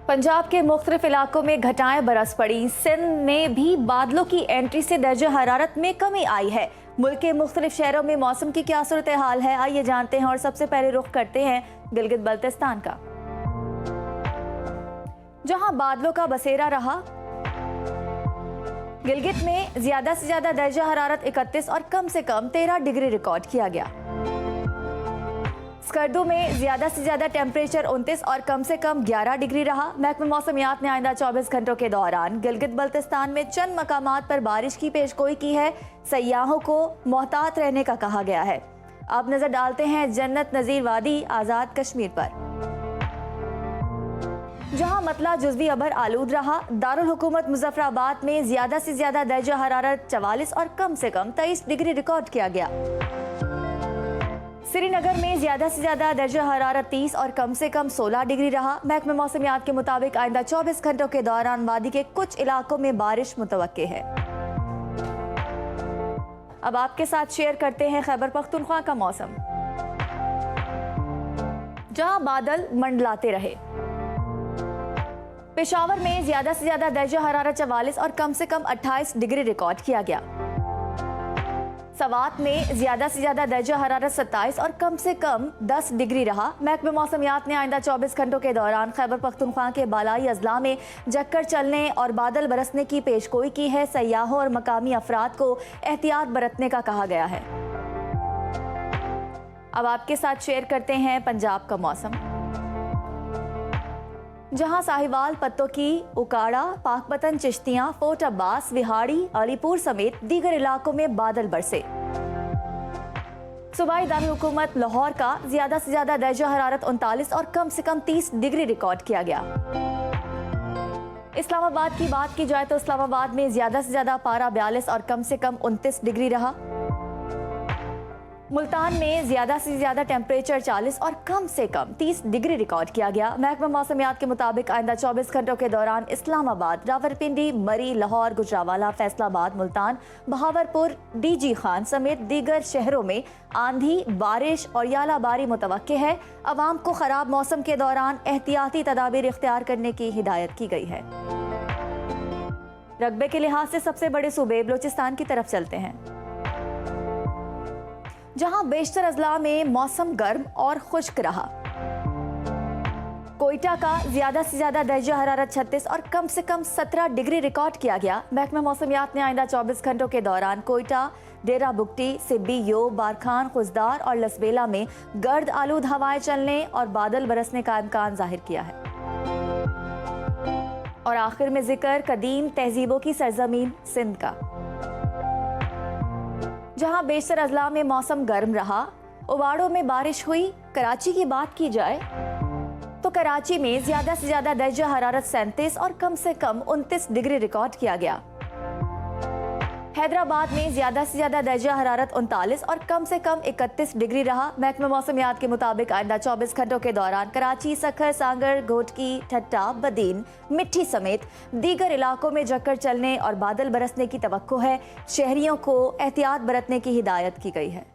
पंजाब के मुख्तलिफ इलाकों में घटाएं बरस पड़ी। सिंध में भी बादलों की एंट्री से दर्जा हरारत में कमी आई है। मुल्क के मुख्तलिफ शहरों में मौसम की क्या सूरत हाल है, आइए जानते हैं। और सबसे पहले रुख करते हैं गिलगित बल्तिस्तान का, जहां बादलों का बसेरा रहा। गिलगित में ज्यादा से ज्यादा दर्जा हरारत 31 और कम से कम 13 डिग्री रिकॉर्ड किया गया। स्कर्दू में ज्यादा से ज्यादा टेम्परेचर 29 और कम से कम 11 डिग्री रहा। महकमा मौसमियात ने आइंदा 24 घंटों के दौरान गिलगित बल्तिस्तान में चंद मकामात पर बारिश की पेशगोई की है। सयाहों को मोहतात रहने का कहा गया है। अब नजर डालते हैं जन्नत नजीर वादी आजाद कश्मीर पर, जहां मतला जुज़वी अबर आलूद रहा। दारुल हुकूमत मुजफ्फराबाद में ज्यादा से ज्यादा दर्जा हरारत 44 और कम से कम 23 डिग्री रिकॉर्ड किया गया। श्रीनगर में ज्यादा से ज्यादा दर्जा हरारत 30 और कम से कम 16 डिग्री रहा। महकमे मौसमियात के मुताबिक आइंदा 24 घंटों के दौरान वादी के कुछ इलाकों में बारिश मुतवक्के है। अब आपके साथ शेयर करते हैं खैबर पख्तूनख्वा का मौसम, जहां बादल मंडलाते रहे। पेशावर में ज्यादा से ज्यादा दर्जा हरारत 44 और कम से कम 28 डिग्री रिकॉर्ड किया गया। सवात में ज्यादा से ज्यादा दर्जा हरारत 27 और कम से कम 10 डिग्री रहा। महकमे मौसमियात ने आइंदा 24 घंटों के दौरान खैबर पख्तूनख्वा के बालाई अजला में जक्कर चलने और बादल बरसने की पेशगोई की है। सयाहों और मकामी अफराद को एहतियात बरतने का कहा गया है। अब आपके साथ शेयर करते हैं पंजाब का मौसम, जहां साहिवाल, पत्तों की उकाड़ा, पाकपतन, चिश्तियां, फोर्ट अब्बास, विहाड़ी, अलीपुर समेत दीगर इलाकों में बादल बरसे। सूबाई दारुल हुकूमत लाहौर का ज्यादा से ज्यादा दर्जा हरारत 39 और कम से कम 30 डिग्री रिकॉर्ड किया गया। इस्लामाबाद की बात की जाए तो इस्लामाबाद में ज्यादा से ज्यादा पारा 42 और कम से कम 29 डिग्री रहा। मुल्तान में ज्यादा से ज्यादा टेम्परेचर 40 और कम से कम 30 डिग्री रिकॉर्ड किया गया। महकमा मौसमियात के मुताबिक आइंदा 24 घंटों के दौरान इस्लामाबाद, रावलपिंडी, मरी, लाहौर, गुजरावाला, फैसलाबाद, मुल्तान, बहावरपुर, डीजी खान समेत दीगर शहरों में आंधी, बारिश और यालाबारी मुतवक्के है। अवाम को खराब मौसम के दौरान एहतियाती तदाबीर इख्तियार करने की हिदायत की गई है। रकबे के लिहाज से सबसे बड़े सूबे बलोचिस्तान की तरफ चलते हैं, जहां बेशतर अजला में मौसम गर्म और खुश्क रहा। कोयटा का ज्यादा से ज्यादा दर्जा हरारत 36 और कम से कम 17 डिग्री रिकॉर्ड किया गया। महकमा मौसमियात ने आइंदा 24 घंटों के दौरान कोयटा, डेरा बुगटी, सिब्बी, यो, बारखान, खुजदार और लसबेला में गर्द आलूद हवाएं चलने और बादल बरसने का इम्कान जाहिर किया है। और आखिर में जिक्र कदीम तहजीबों की सरजमीन सिंध का, जहां बेशतर अजला में मौसम गर्म रहा। उबाड़ों में बारिश हुई। कराची की बात की जाए तो कराची में ज्यादा से ज्यादा दर्जा हरारत 37 और कम से कम 29 डिग्री रिकॉर्ड किया गया। हैदराबाद में ज्यादा से ज्यादा दर्जा हरारत 39 और कम से कम 31 डिग्री रहा। महकमा मौसमियात के मुताबिक आइंदा 24 घंटों के दौरान कराची, सखर, सांगर, घोटकी, ठट्टा, बदीन, मिट्टी समेत दीगर इलाकों में जक्कर चलने और बादल बरसने की तवक्को है। शहरियों को एहतियात बरतने की हिदायत की गई है।